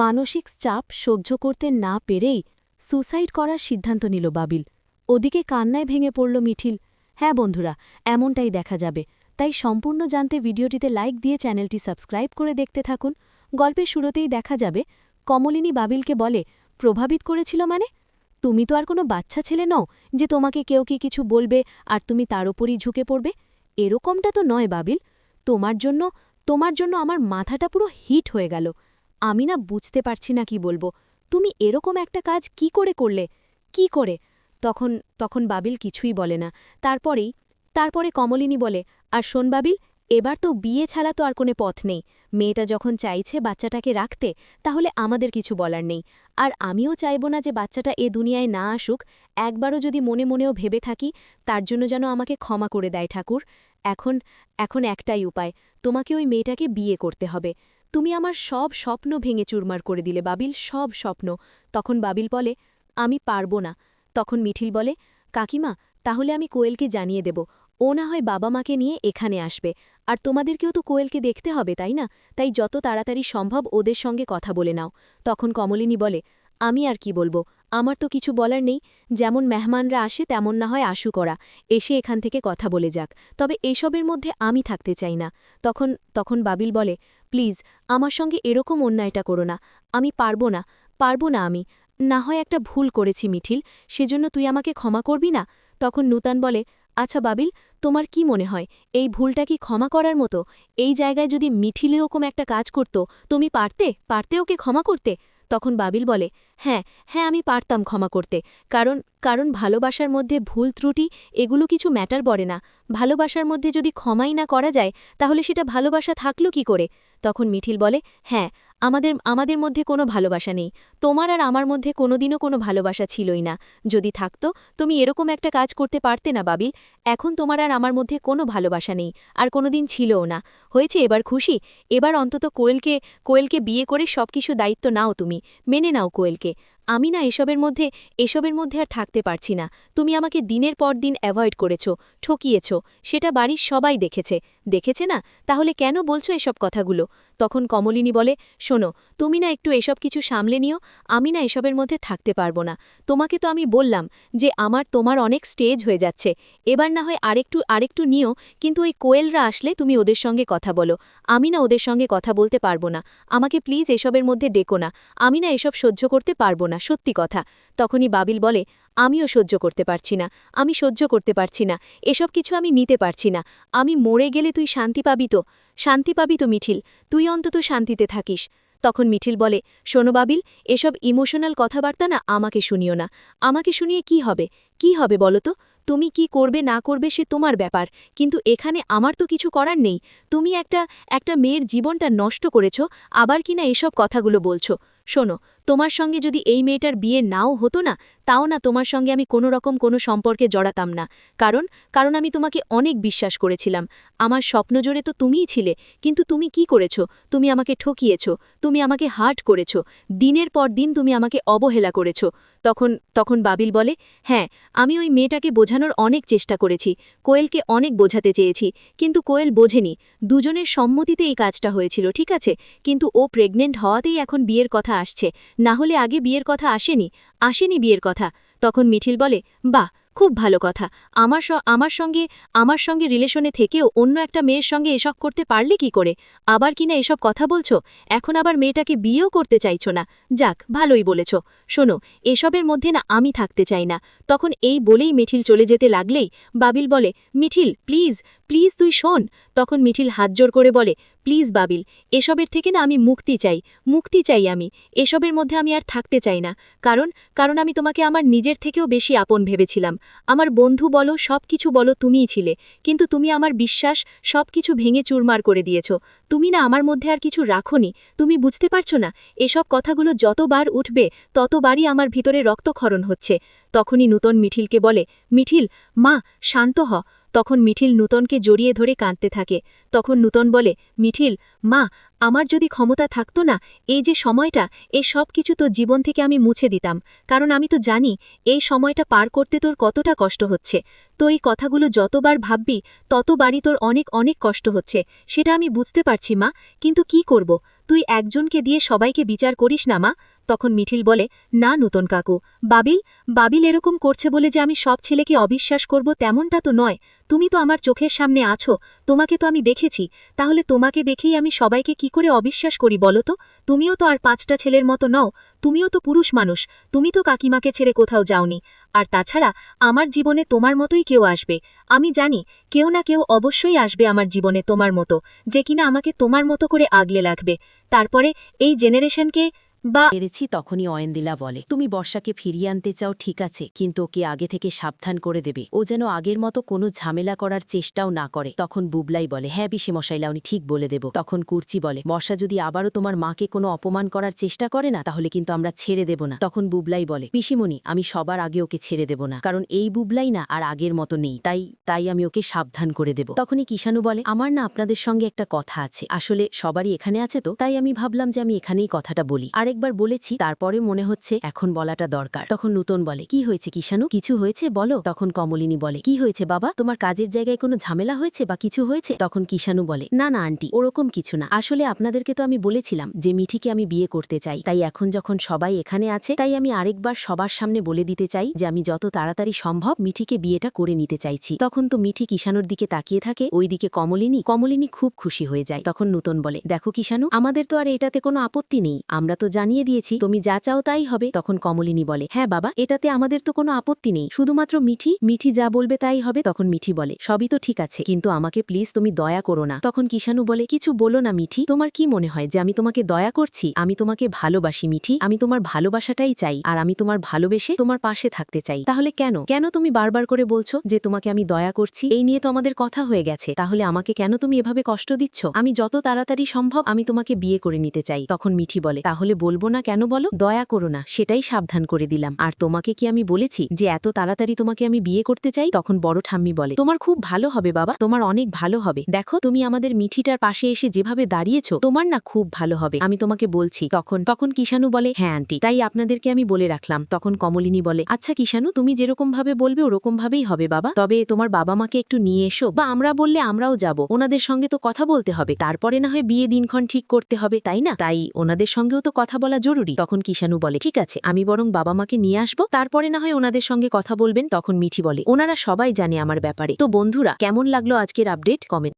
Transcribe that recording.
মানসিক চাপ সহ্য করতে না পেরেই সুসাইড করার সিদ্ধান্ত নিল বাবিল। ওদিকে কান্নায় ভেঙে পড়ল মিঠিল। হ্যাঁ বন্ধুরা, এমনটাই দেখা যাবে। তাই সম্পূর্ণ জানতে ভিডিওটিতে লাইক দিয়ে চ্যানেলটি সাবস্ক্রাইব করে দেখতে থাকুন। গল্পের শুরুতেই দেখা যাবে কমলিনী বাবিলকে বলে, প্রভাবিত করেছিল মানে? তুমি তো আর কোনো বাচ্চা ছেলে নও যে তোমাকে কেউ কি কিছু বলবে আর তুমি তার ওপরই ঝুঁকে পড়বে। এরকমটা তো নয় বাবিল। তোমার জন্য আমার মাথাটা পুরো হিট হয়ে গেল। আমি না বুঝতে পারছি না কি বলবো। তুমি এরকম একটা কাজ কি করে করলে? কি করে? তখন বাবিল কিছুই বলে না। তারপরে কমলিনী বলে, আর শোন বাবিল, এবার তো বিয়ে ছাড়া তো আর কোনো পথ নেই। মেয়েটা যখন চাইছে বাচ্চাটাকে রাখতে, তাহলে আমাদের কিছু বলার নেই। আর আমিও চাইব না যে বাচ্চাটা এ দুনিয়ায় না আসুক। একবারও যদি মনে মনেও ভেবে থাকি, তার জন্য যেন আমাকে ক্ষমা করে দেয় ঠাকুর। এখন একটাই উপায়, তোমাকে ওই মেয়েটাকে বিয়ে করতে হবে। তুমি আমার সব স্বপ্ন ভেঙে চুরমার করে দিলে বাবিল, সব স্বপ্ন। তখন বাবিল বলে, আমি পারব না। তখন মিঠিল বলে, কাকিমা, তাহলে আমি কোয়েলকে জানিয়ে দেব। ও না হয় বাবা মাকে নিয়ে এখানে আসবে। আর তোমাদেরকেও তো কোয়েলকে দেখতে হবে, তাই না? তাই যত তাড়াতাড়ি সম্ভব ওদের সঙ্গে কথা বলে নাও। তখন কমলিনী বলে, আমি আর কি বলবো, আমার তো কিছু বলার নেই। যেমন মেহমানরা আসে তেমন না হয় আসুক ওরা, এসে এখান থেকে কথা বলে যাক। তবে এসবের মধ্যে আমি থাকতে চাই না। তখন বাবিল বলে, প্লিজ আমার সঙ্গে এরকম অন্যায়টা করো না। আমি পারবো না আমি। না হয় একটা ভুল করেছি মিঠিল, সেজন্য তুই আমাকে ক্ষমা করবি না? তখন নূতন বলে, আচ্ছা বাবিল, তোমার কি মনে হয় এই ভুলটা কি ক্ষমা করার মতো? এই জায়গায় যদি মিঠিল এরকম একটা কাজ করত, তুমি পারতে ওকে ক্ষমা করতে? তখন বাবিল বলে, হ্যাঁ, আমি পারতাম ক্ষমা করতে। কারণ ভালোবাসার মধ্যে ভুল ত্রুটি এগুলো কিছু ম্যাটার করে না। ভালোবাসার মধ্যে যদি ক্ষমাই না করা যায়, তাহলে সেটা ভালোবাসা থাকলো কি করে? তখন মিঠিল বলে, হ্যাঁ, আমাদের মধ্যে কোনো ভালোবাসা নেই। তোমার আর আমার মধ্যে কোনোদিনও কোনো ভালোবাসা ছিলই না। যদি থাকতো, তুমি এরকম একটা কাজ করতে পারতে না বাবিল। এখন তোমার আর আমার মধ্যে কোনো ভালোবাসা নেই, আর কোনোদিন ছিলও না। হয়েছে এবার খুশি? এবার অন্তত কোয়েলকে বিয়ে করে সবকিছু দায়িত্ব নাও, তুমি মেনে নাও কোয়েলকে। আমি না এসবের মধ্যে আর থাকতে পারছি না। তুমি আমাকে দিনের পর দিন অ্যাভয়েড করেছ, ঠকিয়েছ। সেটা বাড়ির সবাই দেখেছে না? তাহলে কেন বলছো এসব কথাগুলো? তখন কমলিনী বলে, শোনো, তুমি না একটু এসব কিছু সামলে নিও। আমি না এসবের মধ্যে থাকতে পারবো না। তোমাকে তো আমি বললাম যে তোমার অনেক স্টেজ হয়ে যাচ্ছে। এবার না হয় আরেকটু নিও, কিন্তু ওই কোয়েলরা আসলে তুমি ওদের সঙ্গে কথা বলো। আমি না ওদের সঙ্গে কথা বলতে পারবো না। আমাকে প্লিজ এসবের মধ্যে ডেকো না। আমি না এসব সহ্য করতে পারবো না, সত্যি কথা। তখনই বাবিল বলে, আমিও সহ্য করতে পারছি না। আমি সহ্য করতে পারছি না। এসব কিছু আমি নিতে পারছি না। আমি মরে গেলে তুই শান্তি পাবি তো মিঠিল? তুই অন্তত শান্তিতে থাকিস। তখন মিঠিল বলে, শোনো বাবিল, এসব ইমোশনাল কথাবার্তা না আমাকে শুনিও না। আমাকে শুনিয়ে কি হবে বলো তো? তুমি কি করবে না করবে সে তোমার ব্যাপার, কিন্তু এখানে আমার তো কিছু করার নেই। তুমি একটা মেয়ের জীবনটা নষ্ট করেছ, আবার কিনা এসব কথাগুলো বলছো। শোনো, তোমার সঙ্গে যদি এই মেয়েটার বিয়ে নাও হতো না, তাও না তোমার সঙ্গে আমি কোনো রকম কোনো সম্পর্কে জড়াতাম না। কারণ আমি তোমাকে অনেক বিশ্বাস করেছিলাম। আমার স্বপ্ন জোরে তো তুমিই ছিলে। কিন্তু তুমি কি করেছ? তুমি আমাকে ঠকিয়েছ। তুমি আমাকে হার্ট করেছ। দিনের পর দিন তুমি আমাকে অবহেলা করেছ। তখন বাবিল বলে, হ্যাঁ, আমি ওই মেয়েটাকে বোঝানোর অনেক চেষ্টা করেছি। কোয়েলকে অনেক বোঝাতে চেয়েছি, কিন্তু কোয়েল বোঝেনি। দুজনের সম্মতিতে এই কাজটা হয়েছিল, ঠিক আছে? কিন্তু ও প্রেগনেন্ট হওয়াতেই এখন বিয়ের কথা আসছে, না হলে আগে বিয়ের কথা আসেনি বিয়ের কথা। তখন মিঠিল বলে, বাহ, খুব ভালো কথা। আমার সঙ্গে রিলেশনে থেকেও অন্য একটা মেয়ের সঙ্গে এসব করতে পারলে কি করে? আবার কিনা এসব কথা বলছো, এখন আবার মেয়েটাকে বিয়েও করতে চাইছো না। যাক, ভালোই বলেছ। শোনো, এসবের মধ্যে না আমি থাকতে চাই না। তখন এই বলেই মিঠিল চলে যেতে লাগলেই বাবিল বলে, মিঠিল প্লিজ তুই শোন। তখন মিঠিল হাত জোর করে বলে, প্লিজ বাবিল, এসবের থেকে না আমি মুক্তি চাই আমি। এসবের মধ্যে আমি আর থাকতে চাই না। কারণ আমি তোমাকে আমার নিজের থেকেও বেশি আপন ভেবেছিলাম। আমার বন্ধু বলো, সব কিছু বলো, তুমিই ছিলে। কিন্তু তুমি আমার বিশ্বাস সব কিছু ভেঙে চুরমার করে দিয়েছ। তুমি না আমার মধ্যে আর কিছু রাখোনি। তুমি বুঝতে পারছো না? এসব কথাগুলো যতবার উঠবে ততবারই আমার ভিতরে রক্তক্ষরণ হচ্ছে। তখনই নূতন মিঠিলকে বলে, মিঠিল, মা, শান্ত হ। তখন মিঠিল নূতনকে জড়িয়ে ধরে কাঁদতে থাকে। তখন নূতন বলে, মিঠিল, মা, আমার যদি ক্ষমতা থাকতো না, এই যে সময়টা, এই সব কিছু তোর জীবন থেকে আমি মুছে দিতাম। কারণ আমি তো জানি এই সময়টা পার করতে তোর কতটা কষ্ট হচ্ছে। তো এই কথাগুলো যতবার ভাববি ততবারই তোর অনেক কষ্ট হচ্ছে। সেটা আমি বুঝতে পারছি মা, কিন্তু কি করব? তুই একজনকে দিয়ে সবাইকে বিচার করিস না মা। তখন মিঠিল বলে, না নূতন কাকু, বাবিল এরকম করছে বলে যে আমি সব ছেলেকে অবিশ্বাস করব তেমনটা তো নয়। তুমি তো আমার চোখের সামনে আছো, তোমাকে তো আমি দেখেছি, তাহলে তোমাকে দেখেই আমি সবাইকে কি করে অবিশ্বাস করি বলো তো? তুমিও তো আর 5টা ছেলের মতো নও, তুমিও তো পুরুষ মানুষ, তুমি তো কাকিমাকে ছেড়ে কোথাও যাওনি। আর তাছাড়া আমার জীবনে তোমার মতোই কেউ আসবে, আমি জানি কেউ না কেউ অবশ্যই আসবে আমার জীবনে তোমার মতো, যে কিনা আমাকে তোমার মতো করে আগলে রাখবে। তারপরে এই জেনারেশনকে পেরেছি। তখনই অয়েন্দিলা বলে, তুমি বর্ষাকে ফিরিয়ে আনতে চাও ঠিক আছে, কিন্তু ওকে আগে থেকে সাবধান করে দেবে, ও যেন আগের মতো কোনো ঝামেলা করার চেষ্টাও না করে। তখন বুবলাই বলে, হ্যাঁ পিসেমশাইলা, উনি ঠিক বলে দেব। তখন কুর্চি বলে, বর্ষা যদি আবারও তোমার মাকে কোনো অপমান করার চেষ্টা করে না, তাহলে কিন্তু আমরা ছেড়ে দেব না। তখন বুবলাই বলে, পিসিমণি, আমি সবার আগে ওকে ছেড়ে দেব না, কারণ এই বুবলাই না আর আগের মতো নেই, তাই আমি ওকে সাবধান করে দেব। তখনই কিষাণু বলে, আমার না আপনাদের সঙ্গে একটা কথা আছে, আসলে সবারই এখানে আছে তো, তাই আমি ভাবলাম যে আমি এখানেই কথাটা বলি। আরেকবার বলেছি, তারপরে মনে হচ্ছে এখন বলাটা দরকার। তখন নূতন বলে, কি হয়েছে কিষাণু, কিছু হয়েছে বলো। তখন কমলিনী বলে, কি হয়েছে বাবা, তোমার কাজের জায়গায় কোনো ঝামেলা হয়েছে বা কিছু হয়েছে? তখন কিষাণু বলে, না না আন্টি, ওরকম কিছু না, আসলে আপনাদেরকে তো আমি বলেছিলাম যে মিঠিকে আমি বিয়ে করতে চাই, তাই এখন যখন সবাই এখানে আছে, তাই আমি আরেকবার সবার সামনে বলে দিতে চাই যে আমি যত তাড়াতাড়ি সম্ভব মিঠিকে বিয়েটা করে নিতে চাইছি। তখন তো মিঠি কিষাণুর দিকে তাকিয়ে থাকে, ওইদিকে কমলিনী খুব খুশি হয়ে যায়। তখন নূতন বলে, দেখো কিষাণু, আমাদের তো আর এটাতে কোনো আপত্তি নেই, আমরা তো জানিয়ে দিয়েছি তুমি যা চাও তাই হবে। তখন কমলিনী বলে, হ্যাঁ বাবা, এটাতে আমাদের তো কোনো আপত্তি নেই, শুধুমাত্র মিঠি যা বলবে তাই হবে। তখন মিঠি বলে, সবই তো ঠিক আছে, কিন্তু আমাকে প্লিজ তুমি দয়া করো না। তখন কিষাণু বলে, কিছু বলো না মিঠি, তোমার কি মনে হয় যে আমি তোমাকে দয়া করছি? আমি তোমাকে ভালোবাসি মিঠি, আমি তোমার ভালোবাসাটাই চাই, আর আমি তোমার ভালোবেসে তোমার পাশে থাকতে চাই। তাহলে কেন তুমি বারবার করে বলছো যে তোমাকে আমি দয়া করছি? এই নিয়ে তো আমাদের কথা হয়ে গেছে, তাহলে আমাকে কেন তুমি এভাবে কষ্ট দিচ্ছ? আমি যত তাড়াতাড়ি সম্ভব আমি তোমাকে বিয়ে করে নিতে চাই। তখন মিঠি বলে, তাহলে বলবো না কেন বলো? দয়া করো না, সেটাই সাবধান করে দিলাম। আর তোমাকে কি আমি বলেছি যে এত তাড়াতাড়ি তোমাকে আমি বিয়ে করতে চাই? তখন বড় ঠাম্মি বলে, তোমার খুব ভালো হবে বাবা, তোমার অনেক ভালো হবে, দেখো তুমি আমাদের মিঠিটার পাশে এসে যেভাবে দাঁড়িয়েছো, তোমার না খুব ভালো হবে, আমি তোমাকে বলছি। তখন কিষাণু বলে, হ্যাঁ আন্টি, তাই আপনাদেরকে আমি বলে রাখলাম। তখন কমলিনী বলে, আচ্ছা কিষাণু, তুমি যেরকম ভাবে বলবে ওরকম ভাবেই হবে বাবা, তবে তোমার বাবা মাকে একটু নিয়ে এসো, বা আমরা বললে আমরাও যাব, ওনাদের সঙ্গে তো কথা বলতে হবে, তারপরে না হয় বিয়ে দিনক্ষণ ঠিক করতে হবে, তাই না? তাই ওনাদের সঙ্গেও তো কথা বলা জরুরি। তখন কিষাণু বলে, ঠিক আছে, আমি বরং বাবা মাকে নিয়ে আসবো, তারপরে না হয় ওনাদের সঙ্গে কথা বলবেন। তখন মিঠি বলে, ওনারা সবাই জানে আমার ব্যাপারে। তো বন্ধুরা, কেমন লাগলো আজকের আপডেট? কমেন্ট